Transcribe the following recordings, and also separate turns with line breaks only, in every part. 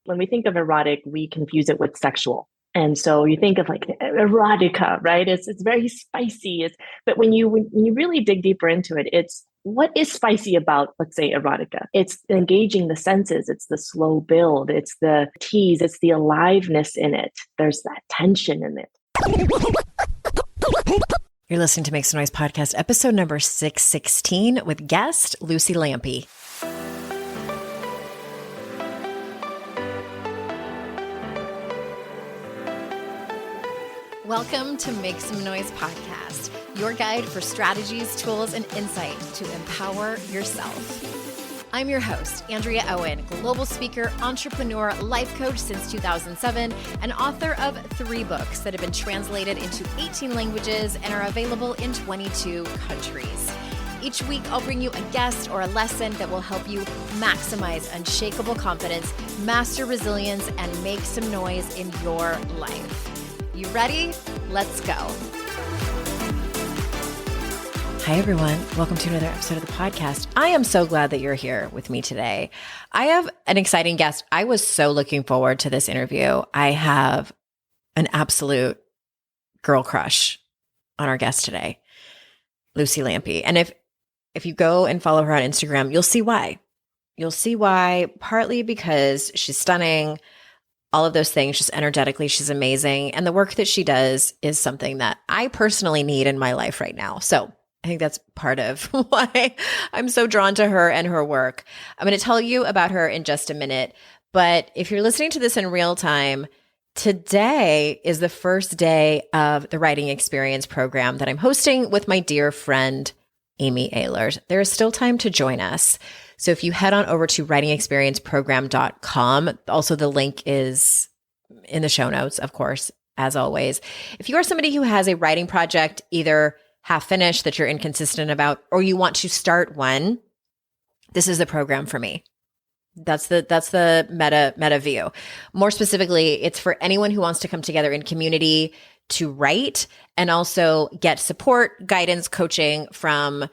When we think of erotic, we confuse it with sexual. And so you think of like erotica, right? It's very spicy. But when you really dig deeper into it, it's what is spicy about, let's say, erotica? It's engaging the senses. It's the slow build. It's the tease. It's the aliveness in it. There's that tension in it.
You're listening to Make Some Noise podcast, episode number 616 with guest Luci Lampe. Welcome to Make Some Noise podcast, your guide for strategies, tools, and insight to empower yourself. I'm your host, Andrea Owen, global speaker, entrepreneur, life coach since 2007, and author of 3 books that have been translated into 18 languages and are available in 22 countries. Each week, I'll bring you a guest or a lesson that will help you maximize unshakable confidence, master resilience, and make some noise in your life. You ready? Let's go. Hi, everyone. Welcome to another episode of the podcast. I am so glad that you're here with me today. I have an exciting guest. I was so looking forward to this interview. I have an absolute girl crush on our guest today, Luci Lampe. And if you go and follow her on Instagram, you'll see why. You'll see why, partly because she's stunning, all of those things, just energetically, she's amazing. And the work that she does is something that I personally need in my life right now. So I think that's part of why I'm so drawn to her and her work. I'm going to tell you about her in just a minute. But if you're listening to this in real time, today is the first day of the Writing Experience program that I'm hosting with my dear friend, Amy Ehlers. There is still time to join us. So if you head on over to writingexperienceprogram.com, also the link is in the show notes, of course, as always. If you are somebody who has a writing project, either half finished that you're inconsistent about, or you want to start one, this is the program for me. That's the meta view. More specifically, it's for anyone who wants to come together in community to write and also get support, guidance, coaching from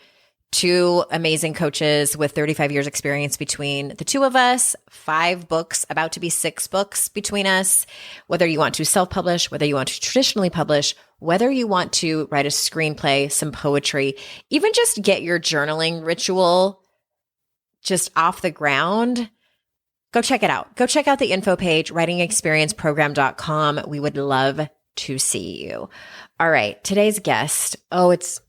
2 amazing coaches with 35 years experience between the 2 of us, 5 books, about to be 6 books between us. Whether you want to self-publish, whether you want to traditionally publish, whether you want to write a screenplay, some poetry, even just get your journaling ritual just off the ground, go check it out. Go check out the info page, writingexperienceprogram.com. We would love to see you. All right, today's guest. It's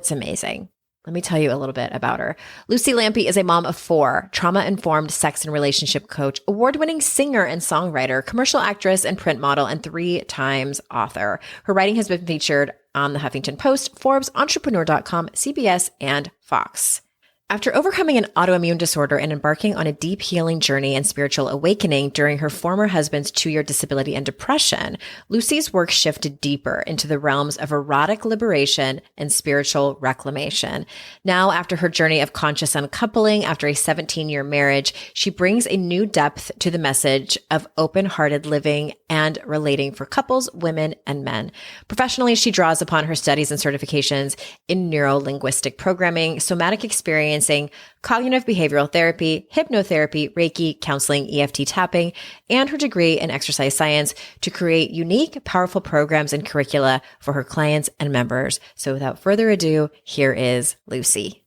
amazing. Let me tell you a little bit about her. Luci Lampe is a mom of 4, trauma-informed sex and relationship coach, award-winning singer and songwriter, commercial actress and print model, and 3 times author. Her writing has been featured on the Huffington Post, Forbes, Entrepreneur.com, CBS, and Fox. After overcoming an autoimmune disorder and embarking on a deep healing journey and spiritual awakening during her former husband's 2-year disability and depression, Luci's work shifted deeper into the realms of erotic liberation and spiritual reclamation. Now, after her journey of conscious uncoupling after a 17-year marriage, she brings a new depth to the message of open-hearted living and relating for couples, women, and men. Professionally, she draws upon her studies and certifications in neuro-linguistic programming, somatic experience, cognitive behavioral therapy, hypnotherapy, reiki, counseling, EFT tapping, and her degree in exercise science to create unique, powerful programs and curricula for her clients and members. So without further ado, here is Luci.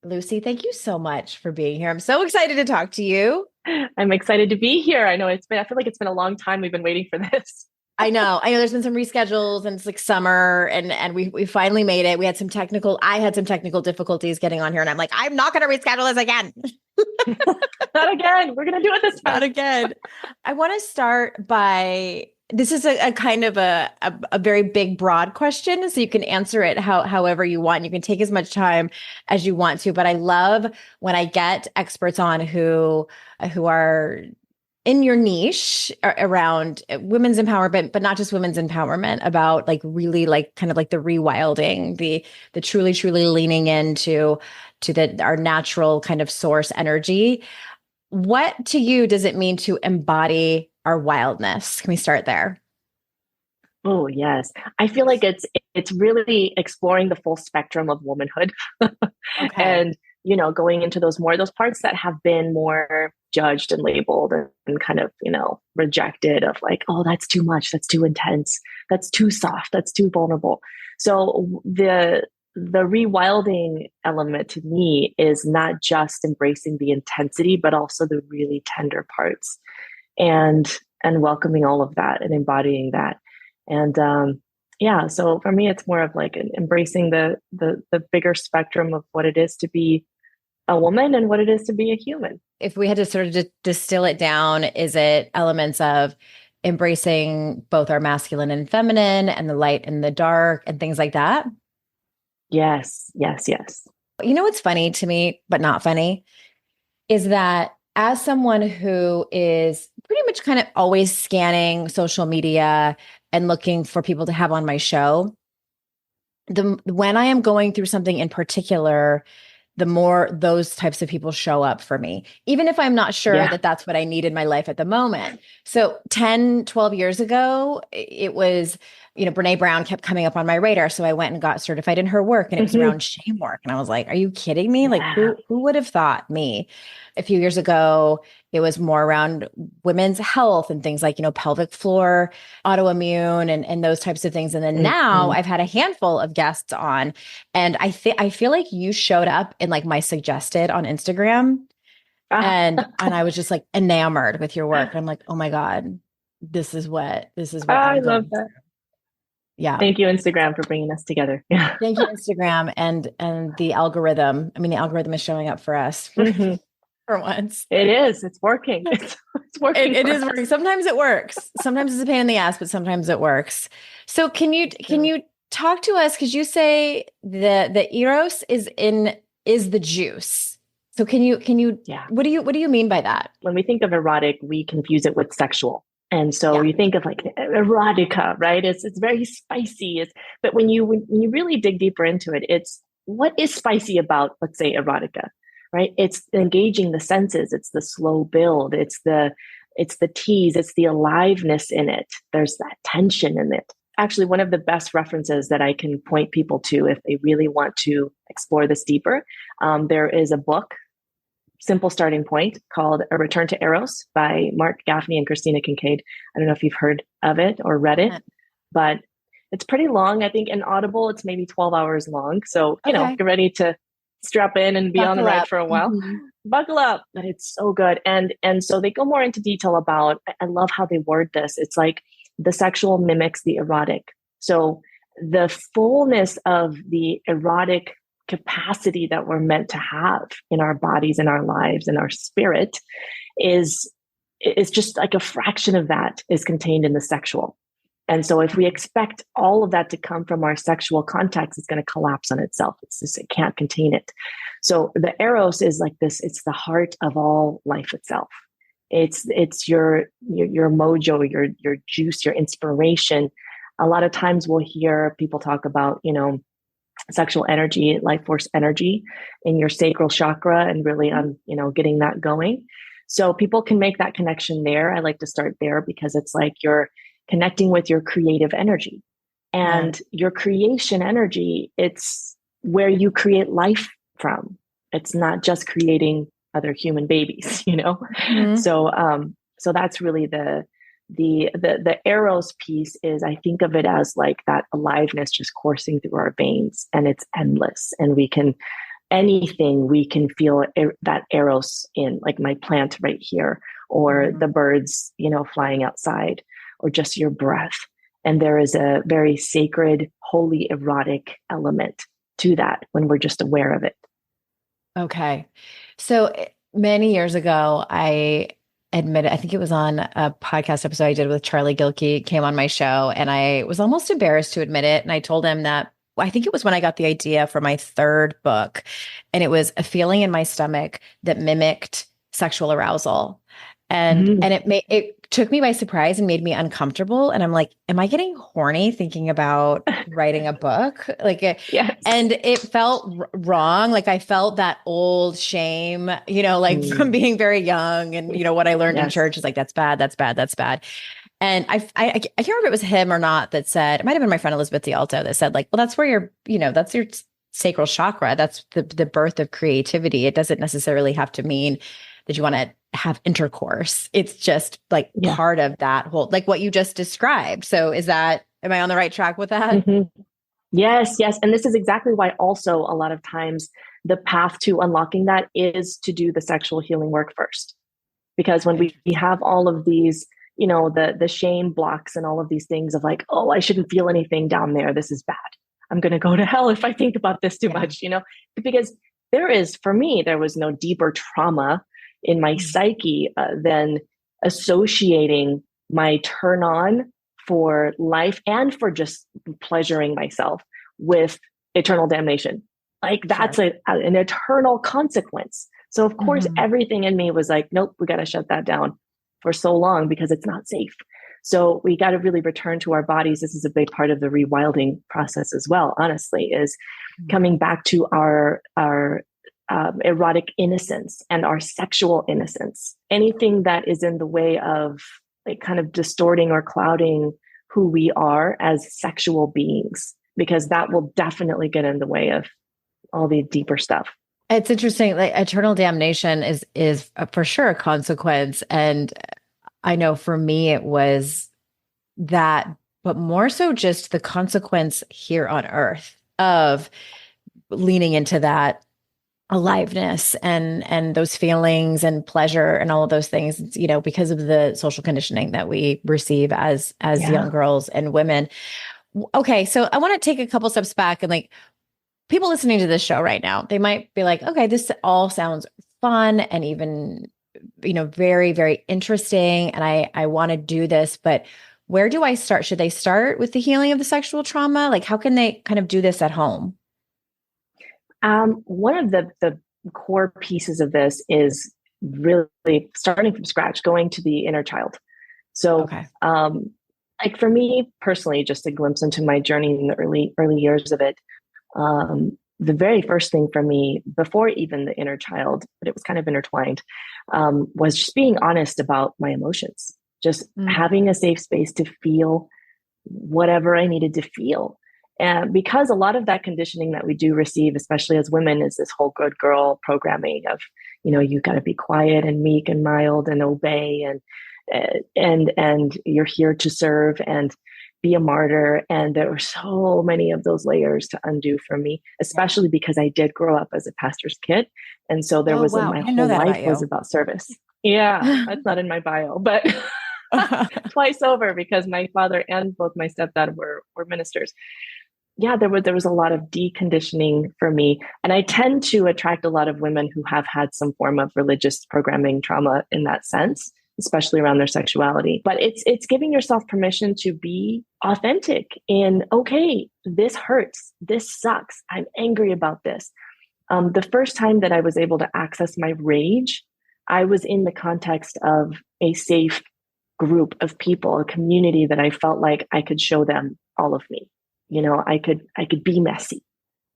Luci, thank you so much for being here. I'm so excited to talk to you.
I'm excited to be here. I feel like it's been a long time we've been waiting for this.
I know there's been some reschedules and it's like summer and we finally made it. I had some technical difficulties getting on here and I'm like, I'm not going to reschedule this again.
Not again. We're going to do it this time.
Not again. I want to start by, this is a kind of a very big, broad question. So you can answer it however you want. You can take as much time as you want to, but I love when I get experts on who are in your niche around women's empowerment, but not just women's empowerment, about like really like kind of like the rewilding, the truly leaning into our natural kind of source energy. What to you does it mean to embody our wildness? Can we start there?
Oh, yes. I feel like it's really exploring the full spectrum of womanhood.
Okay.
And going into those parts that have been more judged and labeled and kind of, rejected of like, oh, that's too much, that's too intense, that's too soft, that's too vulnerable. So the rewilding element to me is not just embracing the intensity, but also the really tender parts and welcoming all of that and embodying that. And yeah, so for me, it's more of like embracing the bigger spectrum of what it is to be a woman and what it is to be a human.
If we had to sort of distill it down, is it elements of embracing both our masculine and feminine and the light and the dark and things like that?
Yes, yes, yes.
You know what's funny to me, but not funny, is that as someone who is pretty much kind of always scanning social media and looking for people to have on my show, when I am going through something in particular, the more those types of people show up for me, even if I'm not sure that that's what I need in my life at the moment. So 10, 12 years ago, it was, Brene Brown kept coming up on my radar. So I went and got certified in her work, and it was around shame work. And I was like, are you kidding me? Like who would have thought me? A few years ago, it was more around women's health and things like, pelvic floor, autoimmune and those types of things. And then now I've had a handful of guests on, and I feel like you showed up in like my suggested on Instagram, and I was just like enamored with your work. I'm like, oh my God, this is what
I
I'm going
love that.
through. Yeah.
Thank you, Instagram, for bringing us together. Yeah.
Thank you, Instagram, and the algorithm. I mean, the algorithm is showing up for us for once.
It is. It's working. It's working.
It is working. Sometimes it works. Sometimes it's a pain in the ass, but sometimes it works. So can you talk to us? Because you say the eros is the juice. So can you what do you mean by that?
When we think of erotic, we confuse it with sexual. And so you think of like erotica, right? It's very spicy. But when you really dig deeper into it, it's what is spicy about, let's say, erotica, right? It's engaging the senses. It's the slow build. It's the tease. It's the aliveness in it. There's that tension in it. Actually, one of the best references that I can point people to if they really want to explore this deeper, there is a book, simple starting point, called A Return to Eros by Mark Gaffney and Christina Kincaid. I don't know if you've heard of it or read it, but it's pretty long. I think in Audible, it's maybe 12 hours long. So, get ready to strap in and be on the ride for a while. Buckle up. But it's so good. And so they go more into detail about, I love how they word this. It's like the sexual mimics the erotic. So the fullness of the erotic capacity that we're meant to have in our bodies, in our lives, in our spirit is just like a fraction of that is contained in the sexual. And so if we expect all of that to come from our sexual context, it's going to collapse on itself. It can't contain it. So the eros is like this, it's the heart of all life itself. It's your mojo, your juice, your inspiration. A lot of times we'll hear people talk about, sexual energy, life force energy in your sacral chakra, and really on, getting that going. So people can make that connection there. I like to start there because it's like you're connecting with your creative energy and your creation energy. It's where you create life from. It's not just creating other human babies, So that's really the eros piece is, I think of it as like that aliveness just coursing through our veins, and it's endless. And we can feel that eros in, like my plant right here, or the birds, flying outside, or just your breath. And there is a very sacred, holy, erotic element to that when we're just aware of it.
Okay. So many years ago, I admitted, I think it was on a podcast episode I did with Charlie Gilkey, came on my show, and I was almost embarrassed to admit it. And I told him that I think it was when I got the idea for my third book, and it was a feeling in my stomach that mimicked sexual arousal. And it took me by surprise and made me uncomfortable. And I'm like, am I getting horny thinking about writing a book? Like,
yes.
And it felt wrong. Like I felt that old shame, from being very young, and what I learned in church is like, that's bad, that's bad, that's bad. And I can't remember if it was him or not that said, it might've been my friend Elizabeth D'Alto that said like, well, that's where your, that's your sacral chakra. That's the birth of creativity. It doesn't necessarily have to mean that you want to have intercourse. It's just like part of that whole, like what you just described. So am I on the right track with that?
Mm-hmm. Yes, yes. And this is exactly why also a lot of times the path to unlocking that is to do the sexual healing work first. Because when we have all of these, the shame blocks and all of these things of like, oh, I shouldn't feel anything down there. This is bad. I'm going to go to hell if I think about this too much, because for me, there was no deeper trauma in my psyche than associating my turn on for life and for just pleasuring myself with eternal damnation. Like that's an eternal consequence. So of course, everything in me was like, nope, we got to shut that down for so long because it's not safe. So we got to really return to our bodies. This is a big part of the rewilding process as well, honestly, is coming back to our erotic innocence and our sexual innocence. Anything that is in the way of like kind of distorting or clouding who we are as sexual beings, because that will definitely get in the way of all the deeper stuff.
It's interesting. Like eternal damnation is for sure a consequence. And I know for me, it was that, but more so just the consequence here on earth of leaning into that aliveness and those feelings and pleasure and all of those things, because of the social conditioning that we receive as young girls and women. Okay. So I want to take a couple steps back and like people listening to this show right now, they might be like, okay, this all sounds fun and even, very, very interesting. And I want to do this, but where do I start? Should they start with the healing of the sexual trauma? Like, how can they kind of do this at home?
One of the core pieces of this is really starting from scratch, going to the inner child. So, like for me personally, just a glimpse into my journey in the early years of it. The very first thing for me, before even the inner child, but it was kind of intertwined, was just being honest about my emotions, just having a safe space to feel whatever I needed to feel. And because a lot of that conditioning that we do receive, especially as women, is this whole good girl programming of, you got to be quiet and meek and mild and obey and you're here to serve and be a martyr. And there were so many of those layers to undo for me, especially because I did grow up as a pastor's kid. And so there was my whole life was about service. Yeah, that's not in my bio, but twice over because my father and both my stepdad were ministers. Yeah, there was a lot of deconditioning for me. And I tend to attract a lot of women who have had some form of religious programming trauma in that sense, especially around their sexuality. But it's giving yourself permission to be authentic in, okay, this hurts. This sucks. I'm angry about this. The first time that I was able to access my rage, I was in the context of a safe group of people, a community that I felt like I could show them all of me. I could be messy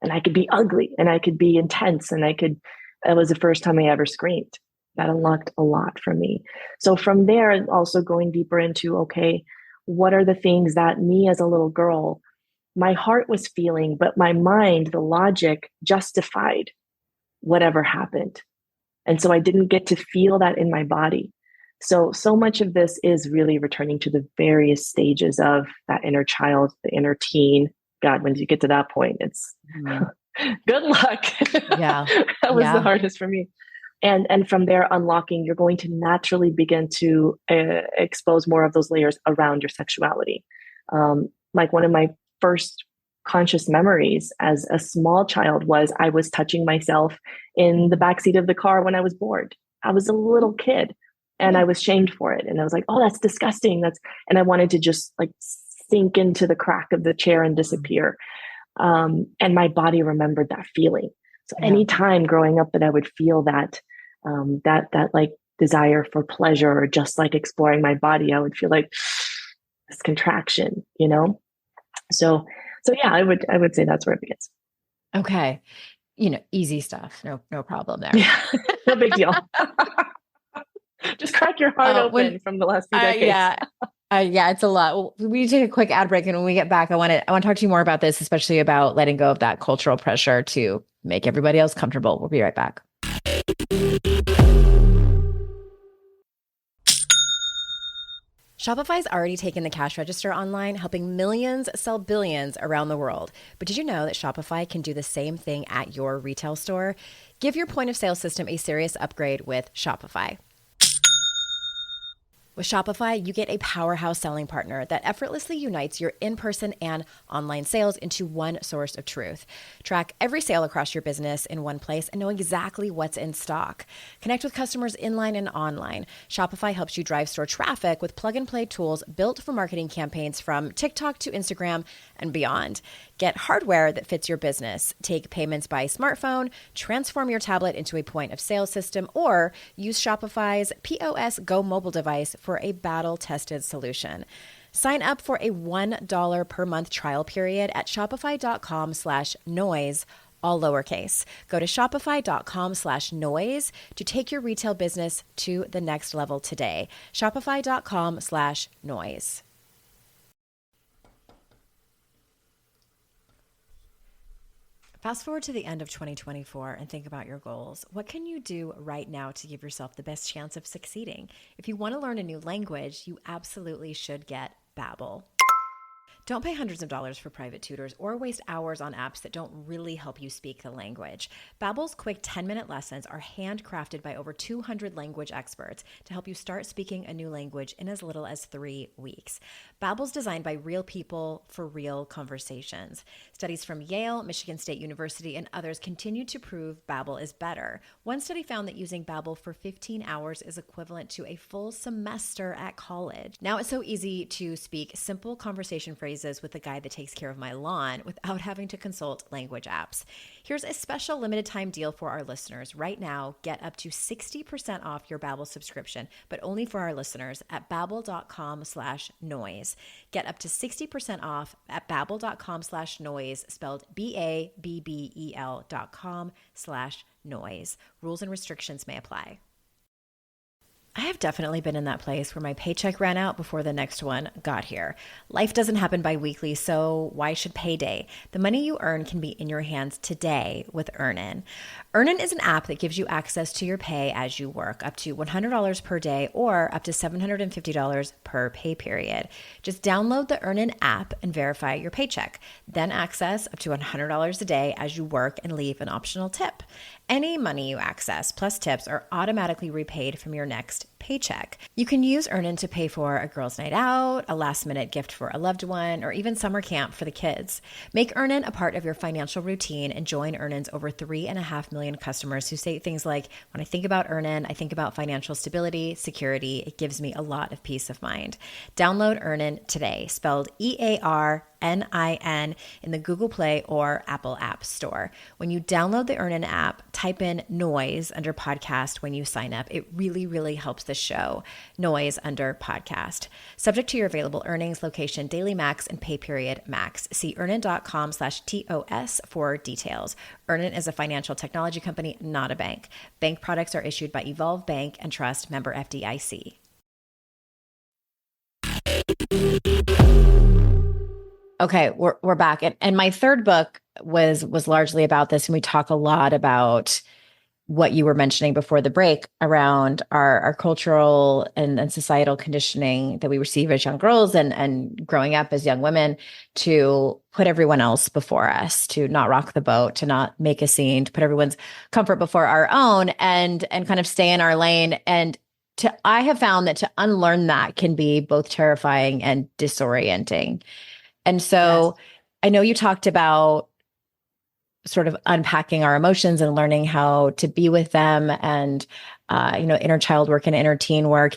and I could be ugly and I could be intense and that was the first time I ever screamed. That unlocked a lot for me. So from there, also going deeper into, okay, what are the things that me as a little girl, my heart was feeling, but my mind, the logic justified whatever happened. And so I didn't get to feel that in my body. So much of this is really returning to the various stages of that inner child, the inner teen. God, when you get to that point, it's good luck.
Yeah.
That was the hardest for me. And from there, unlocking, you're going to naturally begin to expose more of those layers around your sexuality. Like one of my first conscious memories as a small child was I was touching myself in the backseat of the car when I was bored. I was a little kid. And I was shamed for it. And I was like, oh, that's disgusting. And I wanted to just like sink into the crack of the chair and disappear. And my body remembered that feeling. So anytime growing up that I would feel that like desire for pleasure or just like exploring my body, I would feel like this contraction, So yeah, I would say that's where it begins.
Okay. Easy stuff. No problem there.
Yeah. No big deal. Just crack your heart open from the last few decades.
Yeah, it's a lot. Well, we need to take a quick ad break, and when we get back, I want to talk to you more about this, especially about letting go of that cultural pressure to make everybody else comfortable. We'll be right back. Shopify's already taken the cash register online, helping millions sell billions around the world. But did you know that Shopify can do the same thing at your retail store? Give your point of sale system a serious upgrade with Shopify. With Shopify, you get a powerhouse selling partner that effortlessly unites your in-person and online sales into one source of truth. Track every sale across your business in one place and know exactly what's in stock. Connect with customers inline and online. Shopify helps you drive store traffic with plug-and-play tools built for marketing campaigns from TikTok to Instagram and beyond. Get hardware that fits your business. Take payments by smartphone, transform your tablet into a point of sale system, or use Shopify's POS Go mobile device for a battle-tested solution. Sign up for a $1 per month trial period at shopify.com/noise, all lowercase. Go to shopify.com/noise to take your retail business to the next level today. Shopify.com/noise. Fast forward to the end of 2024 and think about your goals. What can you do right now to give yourself the best chance of succeeding? If you want to learn a new language, you absolutely should get Babbel. Don't pay hundreds of dollars for private tutors or waste hours on apps that don't really help you speak the language. Babbel's quick 10-minute lessons are handcrafted by over 200 language experts to help you start speaking a new language in as little as 3 weeks. Babbel's designed by real people for real conversations. Studies from Yale, Michigan State University, and others continue to prove Babbel is better. One study found that using Babbel for 15 hours is equivalent to a full semester at college. Now it's so easy to speak simple conversation phrases with the guy that takes care of my lawn without having to consult language apps. Here's a special limited time deal for our listeners. Right now, get up to 60% off your Babbel subscription, but only for our listeners at babbel.com/noise. Get up to 60% off at babbel.com/noise, spelled BABBEL.com/noise. Rules and restrictions may apply. I have definitely been in that place where my paycheck ran out before the next one got here. Life doesn't happen bi-weekly, so why should payday? The money you earn can be in your hands today with Earnin. Earnin is an app that gives you access to your pay as you work, up to $100 per day or up to $750 per pay period. Just download the Earnin app and verify your paycheck. Then access up to $100 a day as you work and leave an optional tip. Any money you access plus tips are automatically repaid from your next paycheck. You can use Earnin to pay for a girls' night out, a last-minute gift for a loved one, or even summer camp for the kids. Make Earnin a part of your financial routine and join Earnin's over 3.5 million customers who say things like, when I think about Earnin, I think about financial stability, security. It gives me a lot of peace of mind. Download Earnin today, spelled EARNIN, in the Google Play or Apple App Store. When you download the Earnin app, type in noise under podcast when you sign up. It really, really helps the show. Noise under podcast. Subject to your available earnings, location, daily max, and pay period max. See earnin.com/TOS for details. Earnin is a financial technology company, not a bank. Bank products are issued by Evolve Bank and Trust, member FDIC. Okay, we're back. And my third book was largely about this. And we talk a lot about what you were mentioning before the break around our cultural and societal conditioning that we receive as young girls and growing up as young women to put everyone else before us, to not rock the boat, to not make a scene, to put everyone's comfort before our own and kind of stay in our lane. And I have found that to unlearn that can be both terrifying and disorienting. And so yes. I know you talked about sort of unpacking our emotions and learning how to be with them and, inner child work and inner teen work.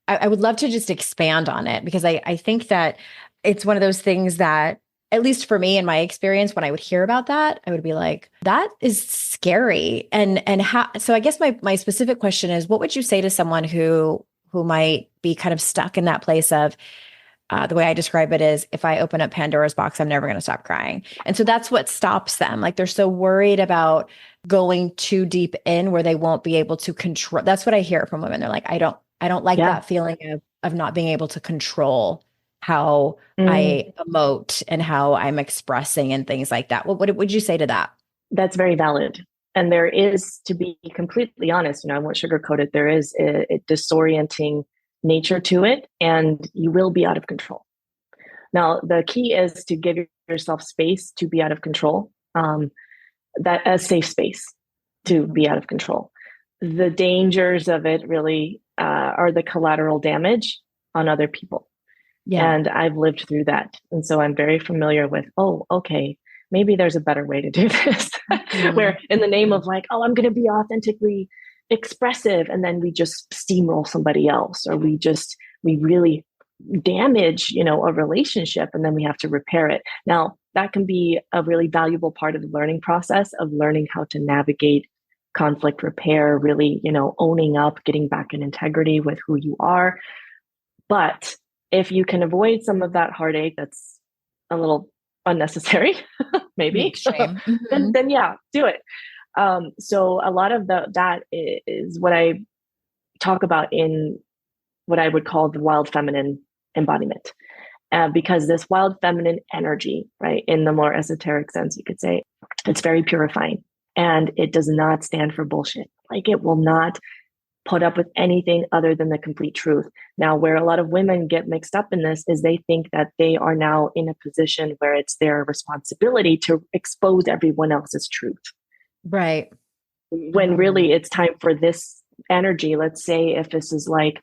I would love to just expand on it because I think that it's one of those things that, at least for me in my experience, when I would hear about that, I would be like, that is scary. And how, so I guess my specific question is, what would you say to someone who might be kind of stuck in that place of, the way I describe it is, if I open up Pandora's box, I'm never going to stop crying. And so that's what stops them. Like they're so worried about going too deep in where they won't be able to control. That's what I hear from women. They're like, I don't like that feeling of not being able to control how
Mm,
I emote and how I'm expressing and things like that. What would you say to that?
that's very valid. And there is, to be completely honest, I won't sugarcoat it, there is a disorienting nature to it, and you will be out of control. Now, the key is to give yourself space to be out of control, that a safe space to be out of control. The dangers of it really are the collateral damage on other people.
Yeah.
And I've lived through that. And so I'm very familiar with, oh, okay, maybe there's a better way to do this. Where in the name of like, oh, I'm going to be authentically expressive. And then we just steamroll somebody else, or we really damage, a relationship, and then we have to repair it. Now, that can be a really valuable part of the learning process of learning how to navigate conflict repair, really, owning up, getting back in integrity with who you are. But if you can avoid some of that heartache that's a little unnecessary, maybe,
Extreme.
then yeah, do it. So a lot of that is what I talk about in what I would call the wild feminine embodiment. Because this wild feminine energy, right, in the more esoteric sense, you could say, it's very purifying, and it does not stand for bullshit. Like, it will not put up with anything other than the complete truth. Now, where a lot of women get mixed up in this is they think that they are now in a position where it's their responsibility to expose everyone else's truth.
Right.
When really it's time for this energy. Let's say if this is like,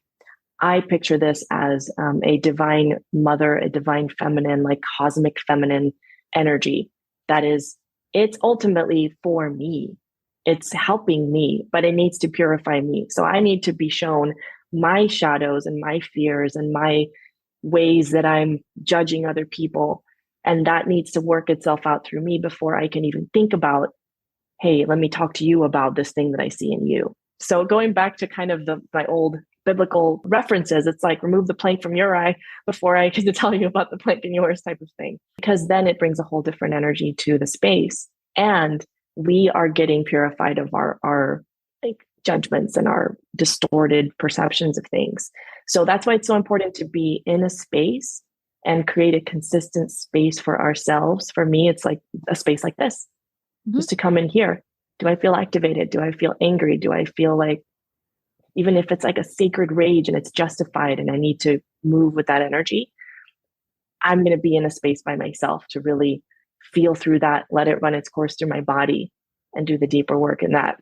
I picture this as a divine mother, a divine feminine, like cosmic feminine energy that is, it's ultimately for me. It's helping me, but it needs to purify me. So I need to be shown my shadows and my fears and my ways that I'm judging other people. And that needs to work itself out through me before I can even think about, hey, let me talk to you about this thing that I see in you. So going back to kind of my old biblical references, it's like remove the plank from your eye before I get to tell you about the plank in yours type of thing. Because then it brings a whole different energy to the space. And we are getting purified of our like judgments and our distorted perceptions of things. So that's why it's so important to be in a space and create a consistent space for ourselves. For me, it's like a space like this, just to come in here. Do I feel activated? Do I feel angry? Do I feel like, even if it's like a sacred rage and it's justified and I need to move with that energy, I'm going to be in a space by myself to really feel through that, let it run its course through my body, and do the deeper work in that.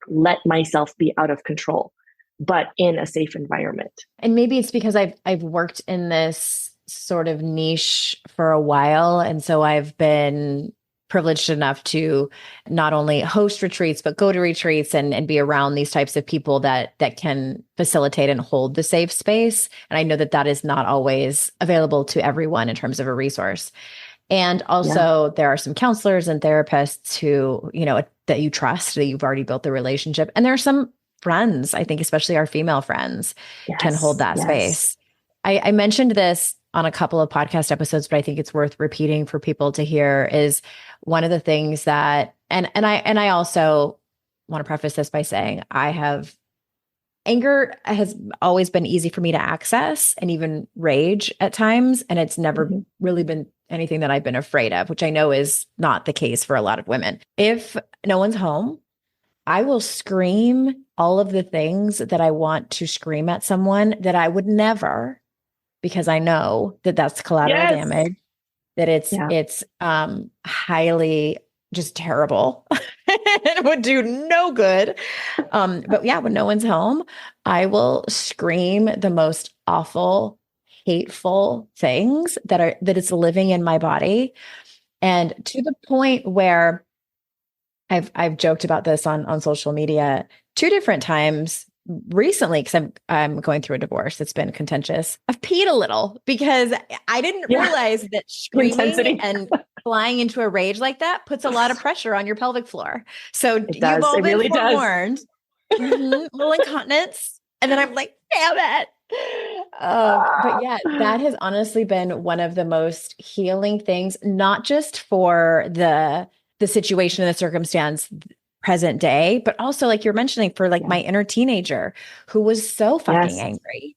Let myself be out of control, but in a safe environment.
And maybe it's because I've worked in this sort of niche for a while. And so I've been privileged enough to not only host retreats, but go to retreats and be around these types of people that can facilitate and hold the safe space. And I know that that is not always available to everyone in terms of a resource. And also there are some counselors and therapists who, that you trust, that you've already built the relationship. And there are some friends, I think, especially our female friends, can hold that space. I mentioned this on a couple of podcast episodes, but I think it's worth repeating for people to hear, is one of the things that, and I also want to preface this by saying anger has always been easy for me to access, and even rage at times. And it's never really been anything that I've been afraid of, which I know is not the case for a lot of women. If no one's home, I will scream all of the things that I want to scream at someone that I would never, because I know that that's collateral damage, that it's highly just terrible and would do no good. But yeah, when no one's home, I will scream the most awful, hateful things that it's living in my body. And to the point where I've joked about this on social media 2 different times recently, because I'm going through a divorce. It's been contentious. I've peed a little because I didn't realize that screaming and flying into a rage like that puts a lot of pressure on your pelvic floor. So you've all been forewarned. Little incontinence. And then I'm like, damn it. But yeah, that has honestly been one of the most healing things, not just for the situation and the circumstance present day, but also, like you're mentioning, for like my inner teenager who was so fucking angry,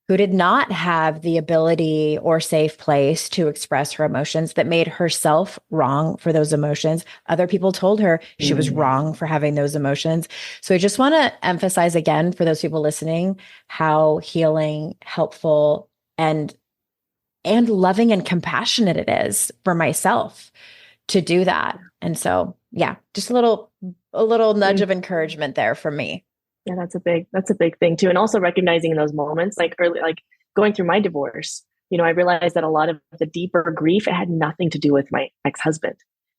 who did not have the ability or safe place to express her emotions, that made herself wrong for those emotions. Other people told her she was wrong for having those emotions. So I just want to emphasize again for those people listening, how healing, helpful, and loving and compassionate it is for myself to do that. And so, yeah, just a little nudge of encouragement there from me.
Yeah, that's a big thing too. And also recognizing in those moments, like early, like going through my divorce, I realized that a lot of the deeper grief, it had nothing to do with my ex-husband.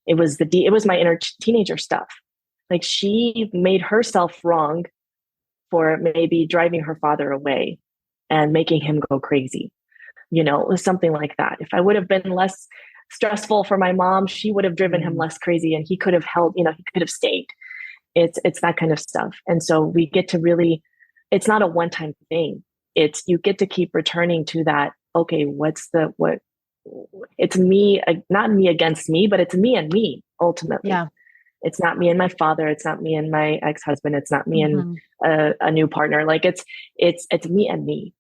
It was my inner teenager stuff. Like she made herself wrong for maybe driving her father away and making him go crazy. It was something like that. If I would have been less stressful for my mom, she would have driven him less crazy and he could have held, he could have stayed. It's that kind of stuff. And so we get to really, it's not a one-time thing. It's, you get to keep returning to that. Okay, it's me, not me against me, but it's me and me ultimately.
Yeah.
It's not me and my father. It's not me and my ex-husband. It's not me and a new partner. Like it's me and me.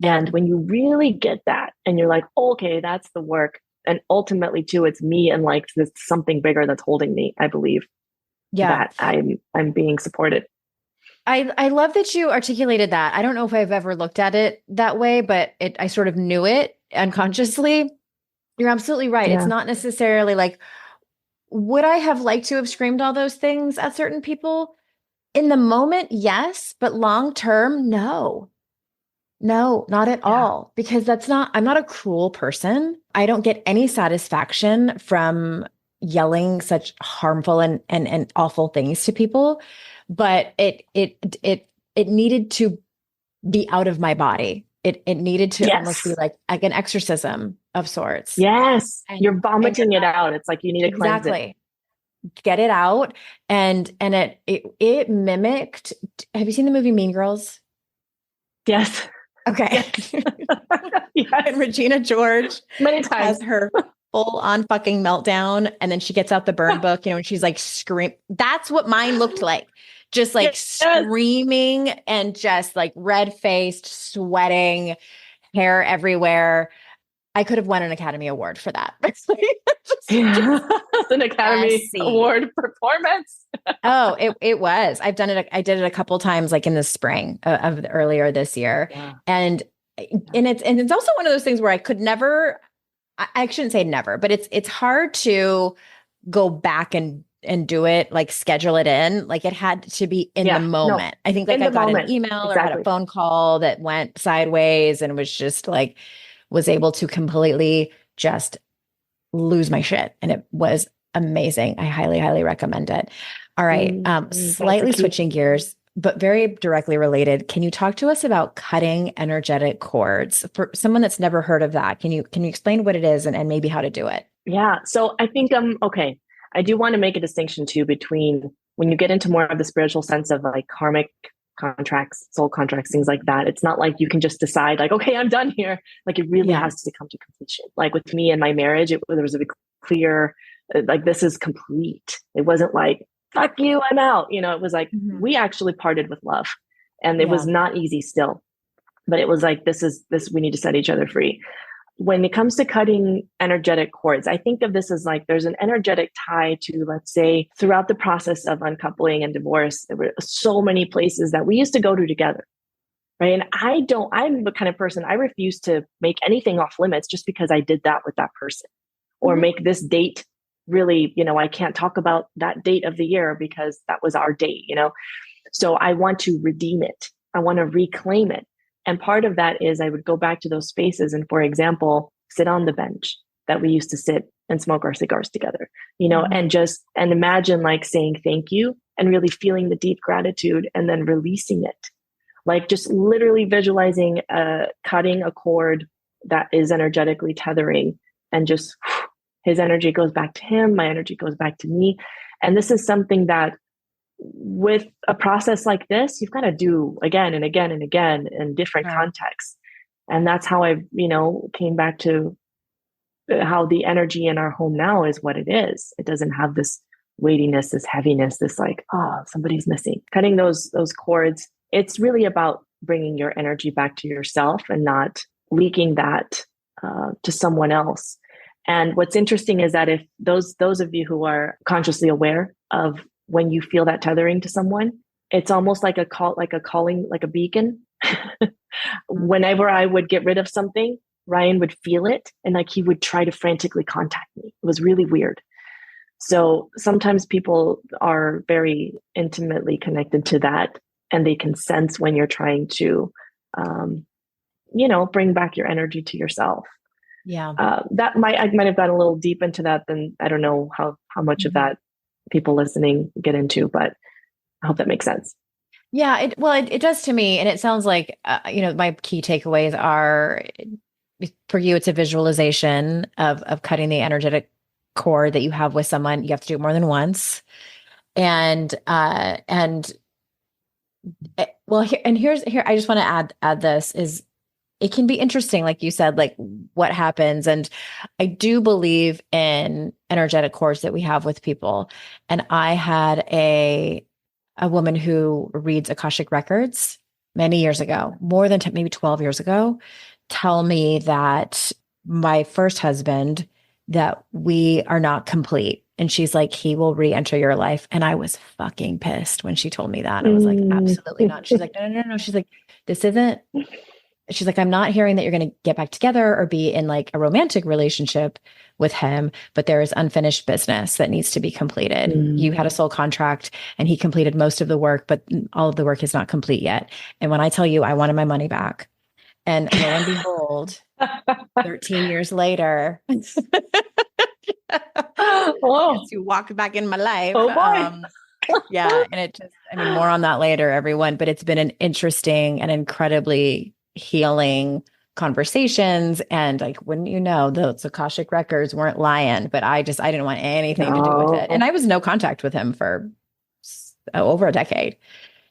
And when you really get that and you're like, okay, that's the work. And ultimately too, it's me and like this something bigger that's holding me, I believe.
Yeah.
That I'm being supported.
I love that you articulated that. I don't know if I've ever looked at it that way, but I sort of knew it unconsciously. You're absolutely right.
Yeah.
It's not necessarily like, would I have liked to have screamed all those things at certain people? In the moment, yes, but long term, no. No, not at all. Because I'm not a cruel person. I don't get any satisfaction from yelling such harmful and awful things to people. But it needed to be out of my body. It needed to almost be like an exorcism of sorts.
Yes. You're vomiting it out. It's like you need to cleanse it.
Get it out. And it mimicked. Have you seen the movie Mean Girls?
Yes.
Okay.
Yes.
And Regina George
many times
has her full on fucking meltdown. And then she gets out the burn book, and she's like scream. That's what mine looked like. Just like screaming and just like red faced, sweating, hair everywhere. I could have won an Academy Award for that.
It's an Academy Award performance.
Oh, it was. I did it a couple times, like in the spring of earlier this year.
Yeah.
And it's also one of those things where I could never, I shouldn't say never, but it's hard to go back and do it, like schedule it in. Like it had to be in the moment. No, I think like I got an email or had a phone call that went sideways and was just like, was able to completely just lose my shit. And it was amazing. I highly, highly recommend it. All right. Slightly switching gears, but very directly related. Can you talk to us about cutting energetic cords for someone that's never heard of that? Can you explain what it is and maybe how to do it?
Yeah. So I think, okay. I do want to make a distinction too between when you get into more of the spiritual sense of like karmic contracts, soul contracts, things like that. It's not like you can just decide like, okay, I'm done here. Like it really has to come to completion. Like with me and my marriage, there was a clear, like, this is complete. It wasn't like, fuck you, I'm out. It was like, we actually parted with love, and it was not easy still, but it was like, this, we need to set each other free. When it comes to cutting energetic cords, I think of this as like there's an energetic tie to, let's say, throughout the process of uncoupling and divorce, there were so many places that we used to go to together, right? And I'm the kind of person, I refuse to make anything off limits just because I did that with that person, or make this date really, I can't talk about that date of the year because that was our date, So I want to redeem it. I want to reclaim it. And part of that is I would go back to those spaces and, for example, sit on the bench that we used to sit and smoke our cigars together, and imagine like saying thank you and really feeling the deep gratitude and then releasing it. Like just literally visualizing cutting a cord that is energetically tethering, and just his energy goes back to him, my energy goes back to me. And this is something that with a process like this, you've got to do again and again and again in different contexts. And that's how I, came back to how the energy in our home now is what it is. It doesn't have this weightiness, this heaviness, this like, oh, somebody's missing. Cutting those cords, it's really about bringing your energy back to yourself and not leaking that to someone else. And what's interesting is that if those of you who are consciously aware of when you feel that tethering to someone, it's almost like a calling, like a beacon. Whenever I would get rid of something, Ryan would feel it and like he would try to frantically contact me. It was really weird. So sometimes people are very intimately connected to that, and they can sense when you're trying to, bring back your energy to yourself.
Yeah.
I might have gotten a little deep into that. Then I don't know how much of that people listening get into, but I hope that makes sense.
Yeah, it does to me. And it sounds like, my key takeaways are, for you, it's a visualization of cutting the energetic cord that you have with someone. You have to do it more than once. And here, I just want to add this is, it can be interesting, like you said, like what happens. And I do believe in energetic cords that we have with people. And I had a woman who reads Akashic records many years ago, more than maybe 12 years ago, tell me that my first husband, that we are not complete. And she's like, he will re-enter your life. And I was fucking pissed when she told me that. I was like, absolutely not. She's like, no. She's like, she's like, I'm not hearing that you're going to get back together or be in like a romantic relationship with him, but there is unfinished business that needs to be completed. You had a soul contract and he completed most of the work, but all of the work is not complete yet. And when I tell you, I wanted my money back, and lo and behold, 13 years later, you walked back in my life.
Oh boy.
Yeah. And it just, more on that later, everyone, but it's been an interesting and incredibly healing conversations. And like, wouldn't you know, those Akashic records weren't lying, but I didn't want anything to do with it. And I was no contact with him for over a decade.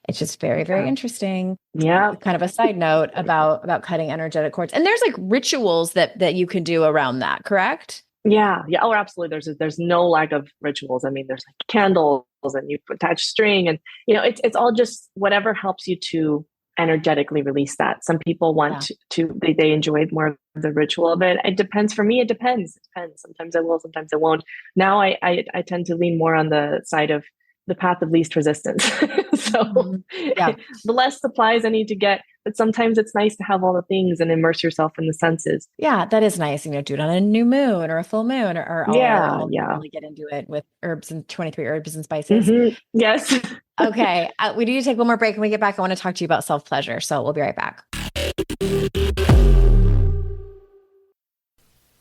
It's just very, very interesting.
Yeah.
Kind of a side note about cutting energetic cords. And there's like rituals that you can do around that, correct?
Yeah. Oh, absolutely. There's no lack of rituals. There's like candles and you attach string, and it's all just whatever helps you to energetically release that. Some people want they enjoy more of the ritual of it. It depends. For me, it depends. Sometimes I will, sometimes I won't. Now I tend to lean more on the side of the path of least resistance. So the less supplies I need to get, but sometimes it's nice to have all the things and immerse yourself in the senses.
Yeah, that is nice. Do it on a new moon or a full moon, or really get into it with herbs and 23 herbs and spices.
Yes.
Okay. We need to take one more break. When we get back, I want to talk to you about self-pleasure. So we'll be right back.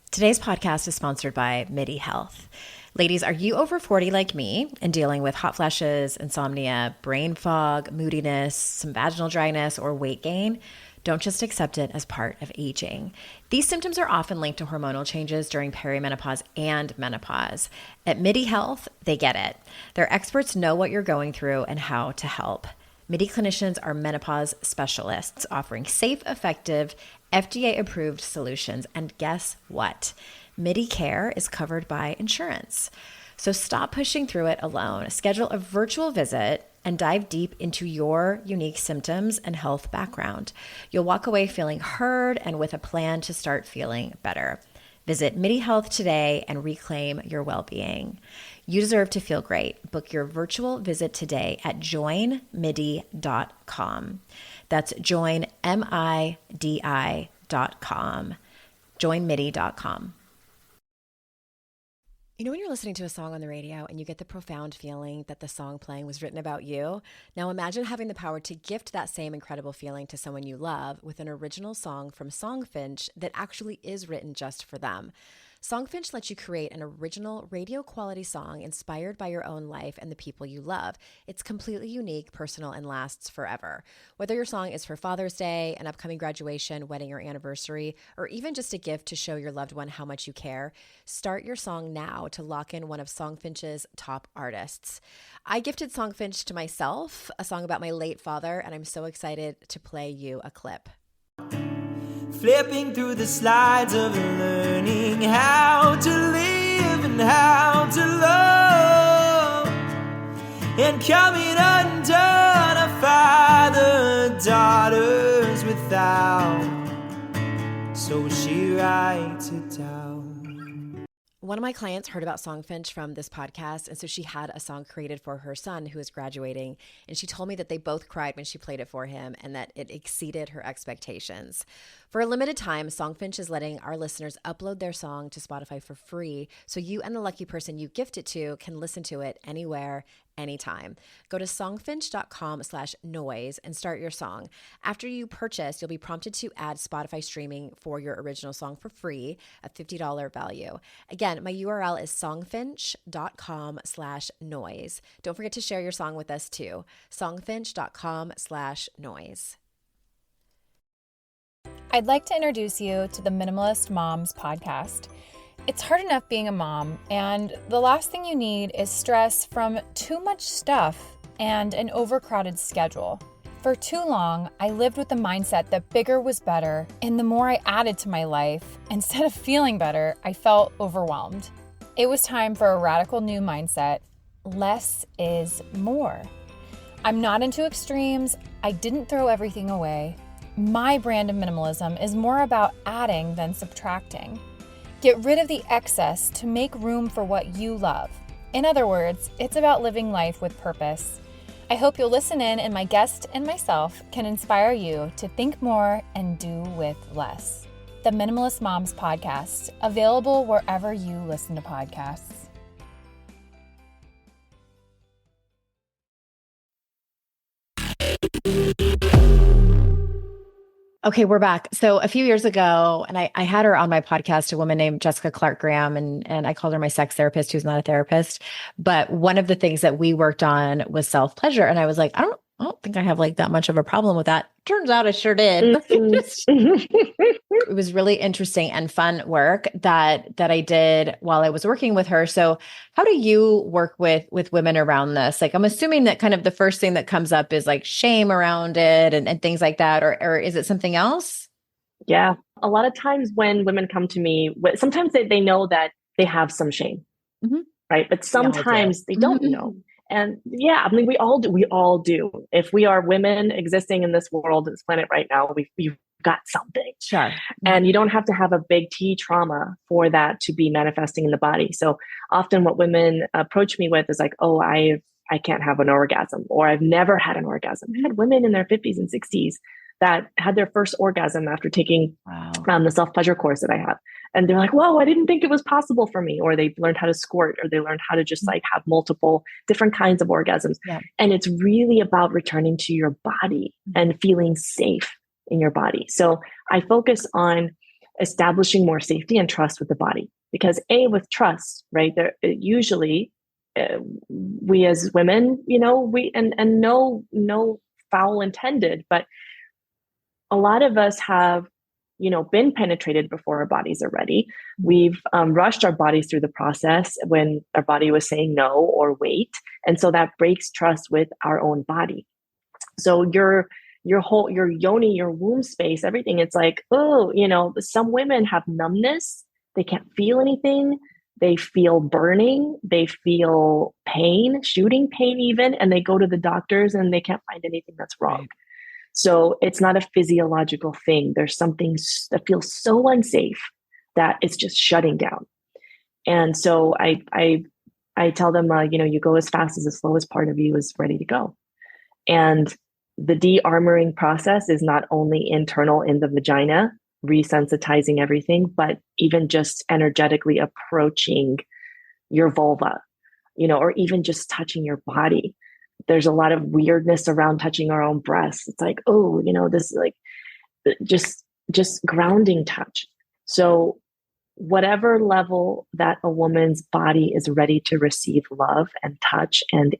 Today's podcast is sponsored by MIDI Health. Ladies, are you over 40 like me and dealing with hot flashes, insomnia, brain fog, moodiness, some vaginal dryness, or weight gain? Don't just accept it as part of aging. These symptoms are often linked to hormonal changes during perimenopause and menopause. At MIDI Health, they get it. Their experts know what you're going through and how to help. MIDI clinicians are menopause specialists offering safe, effective, FDA-approved solutions. And guess what? MIDI care is covered by insurance. So stop pushing through it alone. Schedule a virtual visit and dive deep into your unique symptoms and health background. You'll walk away feeling heard and with a plan to start feeling better. Visit MIDI Health today and reclaim your well-being. You deserve to feel great. Book your virtual visit today at joinmidi.com. That's joinmidi.com. joinmidi.com. When you're listening to a song on the radio and you get the profound feeling that the song playing was written about you? Now imagine having the power to gift that same incredible feeling to someone you love with an original song from Songfinch that actually is written just for them. Songfinch lets you create an original radio quality song inspired by your own life and the people you love. It's completely unique, personal, and lasts forever. Whether your song is for Father's Day, an upcoming graduation, wedding, or anniversary, or even just a gift to show your loved one how much you care, start your song now to lock in one of Songfinch's top artists. I gifted Songfinch to myself, a song about my late father, and I'm so excited to play you a clip.
Flipping through the slides of learning how to live and how to love, and coming undone I by the daughters without, so she writes it down.
One of my clients heard about Songfinch from this podcast, and so she had a song created for her son who was graduating, and she told me that they both cried when she played it for him and that it exceeded her expectations. For a limited time, Songfinch is letting our listeners upload their song to Spotify for free, so you and the lucky person you gift it to can listen to it anywhere, anytime. Go to songfinch.com/noise and start your song. After you purchase, you'll be prompted to add Spotify streaming for your original song for free, a $50 value. Again, my URL is songfinch.com/noise. Don't forget to share your song with us too. songfinch.com/noise.
I'd like to introduce you to the Minimalist Moms podcast. It's hard enough being a mom, and the last thing you need is stress from too much stuff and an overcrowded schedule. For too long, I lived with the mindset that bigger was better, and the more I added to my life, instead of feeling better, I felt overwhelmed. It was time for a radical new mindset. Less is more. I'm not into extremes. I didn't throw everything away. My brand of minimalism is more about adding than subtracting. Get rid of the excess to make room for what you love. In other words, it's about living life with purpose. I hope you'll listen in, and my guest and myself can inspire you to think more and do with less. The Minimalist Moms podcast, available wherever you listen to podcasts.
Okay, we're back. So a few years ago, and I had her on my podcast, a woman named Jessica Clark Graham, and I called her my sex therapist, who's not a therapist. But one of the things that we worked on was self-pleasure. And I was like, I don't think I have like that much of a problem with that. Turns out I sure did. It was really interesting and fun work that I did while I was working with her. So how do you work with women around this? Like, I'm assuming that kind of the first thing that comes up is like shame around it and things like that, or is it something else?
Yeah. A lot of times when women come to me, sometimes they know that they have some shame, right? But sometimes they don't know. And yeah, I mean, we all do. If we are women existing in this world, this planet right now, we've got something.
Sure.
And you don't have to have a big T trauma for that to be manifesting in the body. So often what women approach me with is like, oh, I can't have an orgasm, or I've never had an orgasm. I had women in their 50s and 60s that had their first orgasm after taking the self-pleasure course that I have. And they're like, whoa, I didn't think it was possible for me. Or they've learned how to squirt, or they learned how to just like have multiple different kinds of orgasms. Yeah. And it's really about returning to your body and feeling safe in your body. So I focus on establishing more safety and trust with the body, because with trust, right, there usually we as women, and no foul intended, but a lot of us have, been penetrated before our bodies are ready. We've rushed our bodies through the process when our body was saying no or wait. And so that breaks trust with our own body. So your yoni, your womb space, everything, it's like, some women have numbness. They can't feel anything. They feel burning. They feel pain, shooting pain even, and they go to the doctors and they can't find anything that's wrong. Right. So it's not a physiological thing. There's something that feels so unsafe that it's just shutting down. And so I tell them, you go as fast as the slowest part of you is ready to go. And the de-armoring process is not only internal in the vagina, resensitizing everything, but even just energetically approaching your vulva, or even just touching your body. There's a lot of weirdness around touching our own breasts. It's like, this is like just grounding touch. So whatever level that a woman's body is ready to receive love and touch and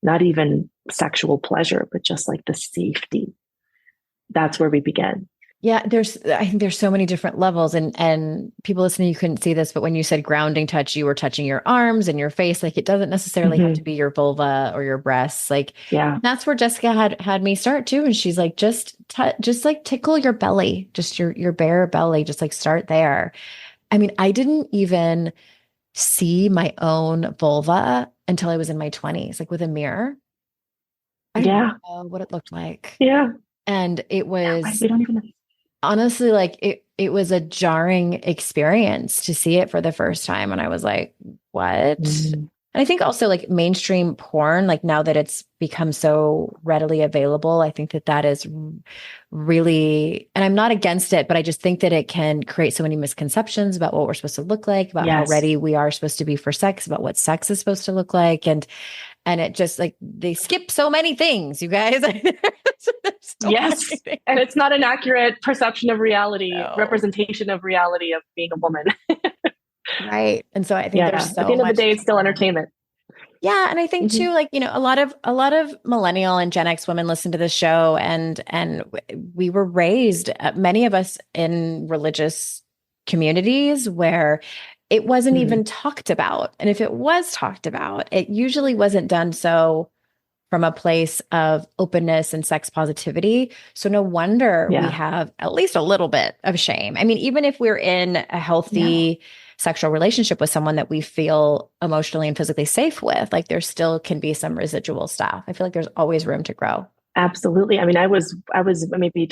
not even sexual pleasure, but just like the safety, that's where we begin.
Yeah, I think there's so many different levels, and people listening, you couldn't see this, but when you said grounding touch, you were touching your arms and your face. Like, it doesn't necessarily have to be your vulva or your breasts. Like, yeah, that's where Jessica had me start too. And she's like, just like tickle your belly, just your bare belly, just like start there. I mean, I didn't even see my own vulva until I was in my 20s, like with a mirror. I didn't
Yeah.
know what it looked like.
Yeah.
And it
Right.
was
We don't even know.
honestly like it was a jarring experience to see it for the first time. And I was like, what?
Mm.
And I think also like mainstream porn, like now that it's become so readily available, I think that that is really, and I'm not against it, but I just think that it can create so many misconceptions about what we're supposed to look like, about how
Yes.
ready we are supposed to be for sex, about what sex is supposed to look like. And it just like, they skip so many things, you guys. There's so
Yes.
many things.
And it's not an accurate perception of reality,
No.
representation of reality of being a woman.
Right. And so I think
Yeah.
there's
At
so
the end of the
much
day,
to
it's still
learn.
entertainment.
Yeah, and I think
Mm-hmm.
too, like, you know, a lot of millennial and Gen X women listen to this show, and we were raised, many of us in religious communities where it wasn't
Mm-hmm.
even talked about, and if it was talked about, it usually wasn't done so from a place of openness and sex positivity. So no wonder we
Yeah.
have at least a little bit of shame. I mean, even if we're in a healthy sexual relationship with someone that we feel emotionally and physically safe with, like there still can be some residual stuff. I feel like there's always room to grow.
Absolutely. I mean, I was maybe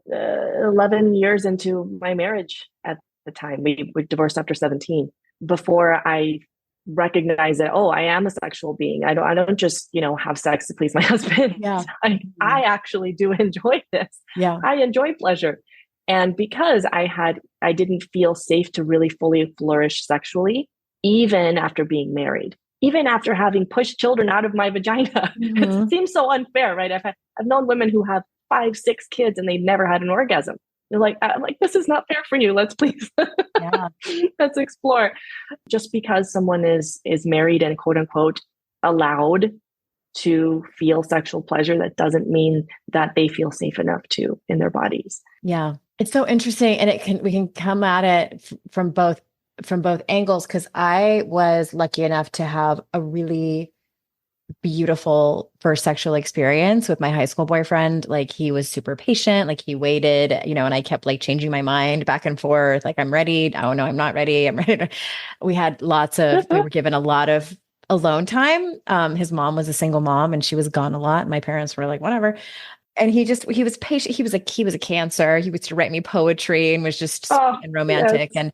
11 years into my marriage at the time. We divorced after 17 before I recognized that, oh, I am a sexual being. I don't just, have sex to please my husband.
Yeah.
I actually do enjoy this.
Yeah.
I enjoy pleasure. And because I didn't feel safe to really fully flourish sexually, even after being married, even after having pushed children out of my vagina.
Mhm.
It seems so unfair, right? I've known women who have 5, 6 kids and they never had an orgasm. They're like, I'm like, this is not fair for you. Let's please,
Yeah.
let's explore. Just because someone is married and quote unquote allowed to feel sexual pleasure, that doesn't mean that they feel safe enough to in their bodies.
Yeah. It's so interesting. And we can come at it from both angles. Cause I was lucky enough to have a really beautiful first sexual experience with my high school boyfriend. Like he was super patient, like he waited, and I kept like changing my mind back and forth. Like, I'm ready. Oh no, I'm not ready. I'm ready. We were given a lot of alone time. His mom was a single mom and she was gone a lot. My parents were like, whatever. And he was patient. He was a Cancer. He used to write me poetry and was just sweet and romantic.
Yes.
And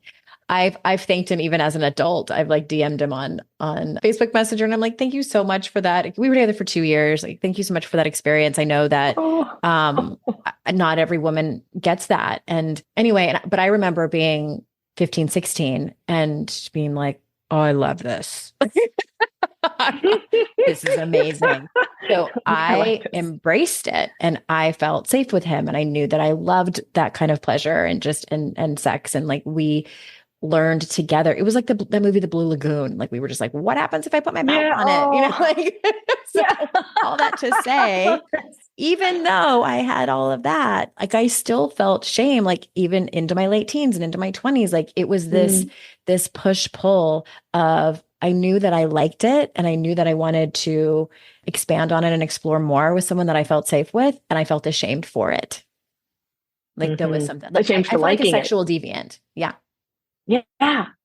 I've thanked him even as an adult. I've like DM'd him on Facebook Messenger, and I'm like, thank you so much for that. We were together for 2 years. Like, thank you so much for that experience. I know that not every woman gets that. And anyway, but I remember being 15, 16 and being like, oh, I love this. This is amazing. So I embraced it and I felt safe with him. And I knew that I loved that kind of pleasure and just and sex. And like we learned together. It was like the movie The Blue Lagoon. Like we were just like, what happens if I put my mouth on it? Like so all that to say, even though I had all of that, like I still felt shame, like even into my late teens and into my 20s. Like it was this push pull of, I knew that I liked it and I knew that I wanted to expand on it and explore more with someone that I felt safe with. And I felt ashamed for it. Like there was something like I felt like a sexual deviant. Yeah.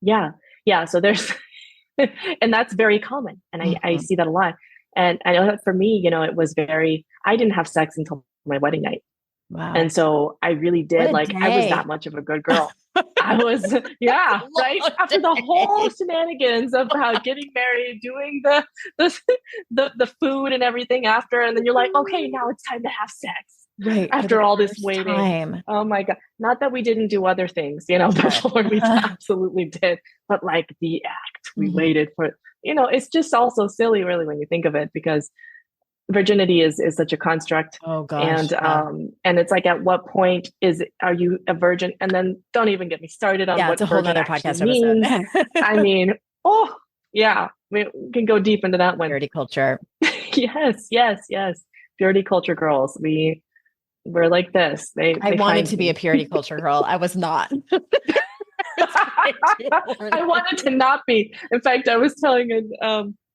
Yeah. So there's, and that's very common. And I see that a lot. And I know that for me, it was I didn't have sex until my wedding night.
Wow.
And so I really did, I was that much of a good girl. I was, right? After the whole shenanigans of getting married, doing the food and everything after, and then you're like, okay, now it's time to have sex.
Right.
After all this waiting.
Time.
Oh my God. Not that we didn't do other things, before we absolutely did, but like the act we waited for, it's just also silly really when you think of it, because virginity is such a construct.
Oh gosh.
And it's like, at what point are you a virgin? And then don't even get me started on what
it's a whole other podcast
means.
episode.
I mean, we can go deep into that one.
Purity culture.
Yes. Purity culture girls. We're like this.
I wanted to be a purity culture girl. I was not.
I wanted to not be. In fact, I was telling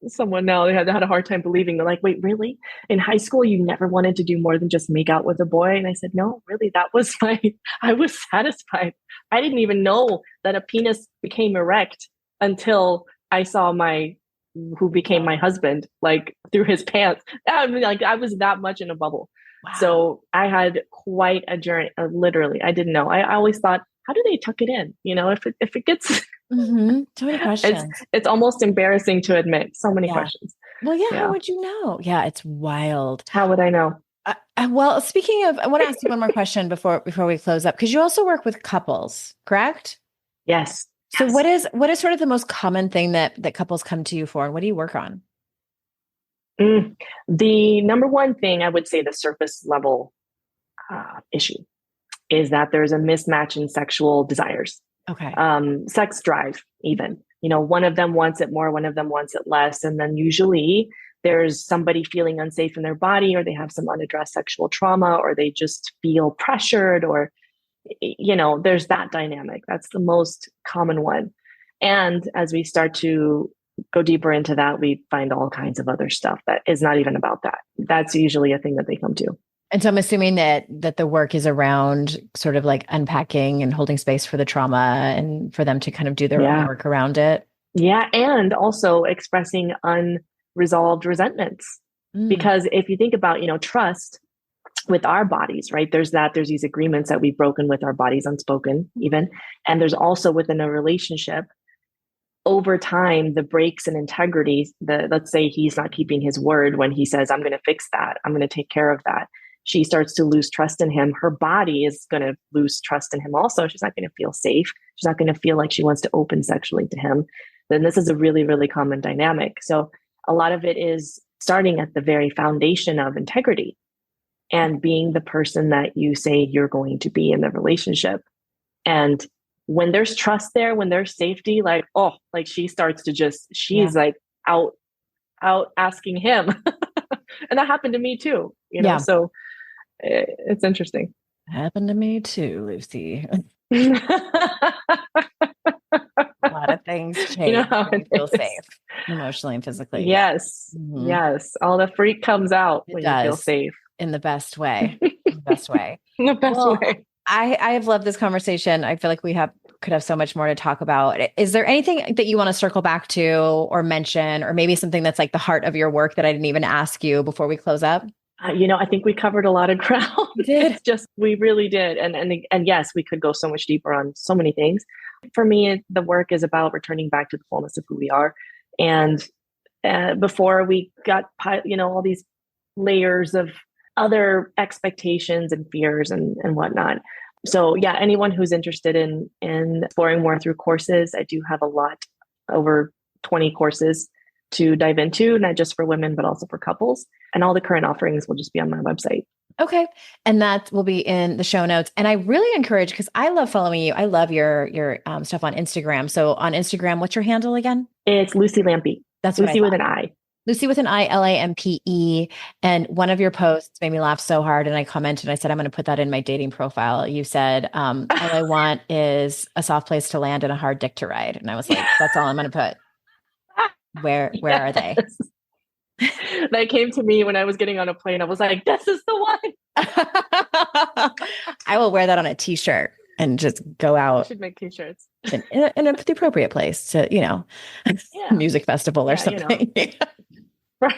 someone now, they had a hard time believing. They're like, wait, really? In high school, you never wanted to do more than just make out with a boy? And I said, no, really, I was satisfied. I didn't even know that a penis became erect until I saw my who became my husband, like through his pants. I mean, like I was that much in a bubble.
Wow.
So I had quite a journey. Literally, I didn't know. I always thought, how do they tuck it in? You know, if it gets,
So many questions.
it's almost embarrassing to admit. So many questions.
Well, yeah. How would you know? Yeah, it's wild.
How would I know?
Well, speaking of, I want to ask you one more question before we close up, because you also work with couples, correct?
Yes.
So what is sort of the most common thing that couples come to you for, and what do you work on?
The number one thing, I would say, the surface level issue is that there's a mismatch in sexual desires.
Okay.
Sex drive, even. You know, one of them wants it more, one of them wants it less. And then usually there's somebody feeling unsafe in their body, or they have some unaddressed sexual trauma, or they just feel pressured, or, you know, there's that dynamic. That's the most common one. And as we start to go deeper into that, we find all kinds of other stuff that is not even about that. That's usually a thing that they come to.
And so I'm assuming that the work is around sort of like unpacking and holding space for the trauma, and for them to kind of do their own work around it. Yeah.
And also expressing unresolved resentments. Because if you think about, you know, trust with our bodies, right? There's these agreements that we've broken with our bodies, unspoken even. And there's also within a relationship, over time, the breaks in integrity, let's say he's not keeping his word when he says, I'm going to fix that, I'm going to take care of that. She starts to lose trust in him. Her body is going to lose trust in him also. She's not going to feel safe. She's not going to feel like she wants to open sexually to him. Then this is a really, really common dynamic. So a lot of it is starting at the very foundation of integrity and being the person that you say you're going to be in the relationship. And when there's trust there, when there's safety, like, oh, like she starts to she's like out asking him. And that happened to me too, you know? So it's interesting.
Happened to me too, Luci. A lot of things change. You know how you feel safe emotionally and physically.
Yes. Yes. All the freak comes out when you feel safe.
In the best way. In the best way.
In the best way.
I have loved this conversation. I feel like we could have so much more to talk about. Is there anything that you want to circle back to or mention, or maybe something that's like the heart of your work that I didn't even ask you before we close up?
You know, I think we covered a lot of ground. We really did. And yes, we could go so much deeper on so many things. For me, the work is about returning back to the fullness of who we are. And before we got, you know, all these layers of other expectations and fears and whatnot. So yeah, anyone who's interested in exploring more through courses, I do have a lot, over 20 courses to dive into, not just for women, but also for couples. And all the current offerings will just be on my website.
Okay. And that will be in the show notes. And I really encourage, because I love following you. I love your stuff on Instagram. So on Instagram, what's your handle again?
It's Luci Lampe.
That's
Luci with an I.
Luci with an I, Lampe. And one of your posts made me laugh so hard. And I commented, I said, I'm going to put that in my dating profile. You said, all I want is a soft place to land and a hard dick to ride. And I was like, that's all I'm going to put. Where are they?
That came to me when I was getting on a plane. I was like, this is the one.
I will wear that on a t-shirt and just go out.
I should make t-shirts.
in the appropriate place to, you know, music festival or something. You know.
Right.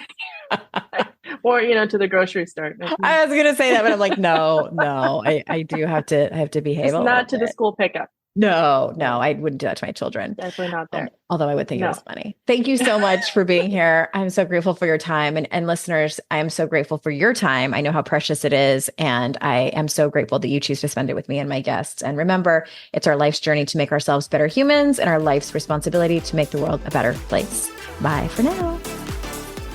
Or, you know, to the grocery store.
I was going to say that, but I'm like, no, I have to behave.
It's not to the school pickup.
No, I wouldn't do that to my children.
Definitely not there.
Although I would think it was funny. Thank you so much for being here. I'm so grateful for your time. And listeners, I am so grateful for your time. I know how precious it is. And I am so grateful that you choose to spend it with me and my guests. And remember, it's our life's journey to make ourselves better humans, and our life's responsibility to make the world a better place. Bye for now.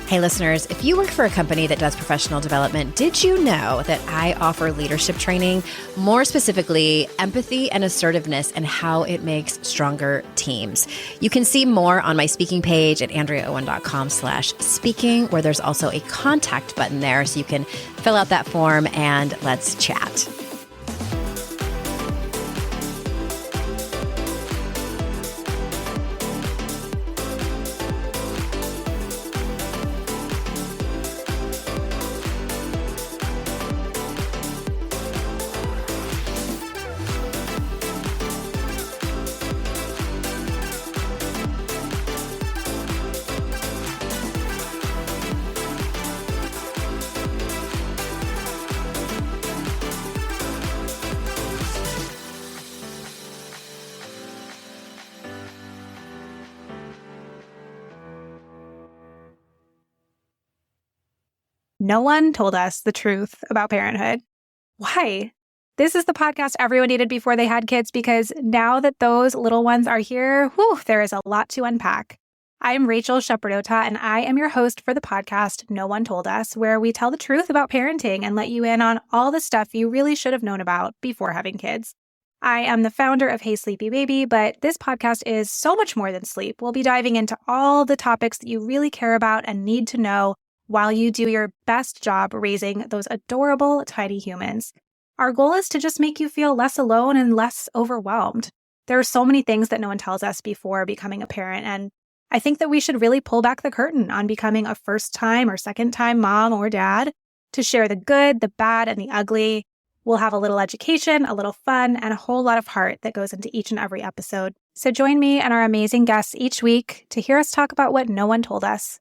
Hey listeners, if you work for a company that does professional development, did you know that I offer leadership training, more specifically empathy and assertiveness, and how it makes stronger teams? You can see more on my speaking page at AndreaOwen.com/speaking, where there's also a contact button there, so you can fill out that form and let's chat.
No one told us the truth about parenthood. Why? This is the podcast everyone needed before they had kids, because now that those little ones are here, there is a lot to unpack. I'm Rachel Shepardota, and I am your host for the podcast No One Told Us, where we tell the truth about parenting and let you in on all the stuff you really should have known about before having kids. I am the founder of Hey Sleepy Baby, but this podcast is so much more than sleep. We'll be diving into all the topics that you really care about and need to know while you do your best job raising those adorable tiny humans. Our goal is to just make you feel less alone and less overwhelmed. There are so many things that no one tells us before becoming a parent, and I think that we should really pull back the curtain on becoming a first-time or second-time mom or dad to share the good, the bad, and the ugly. We'll have a little education, a little fun, and a whole lot of heart that goes into each and every episode. So join me and our amazing guests each week to hear us talk about what no one told us.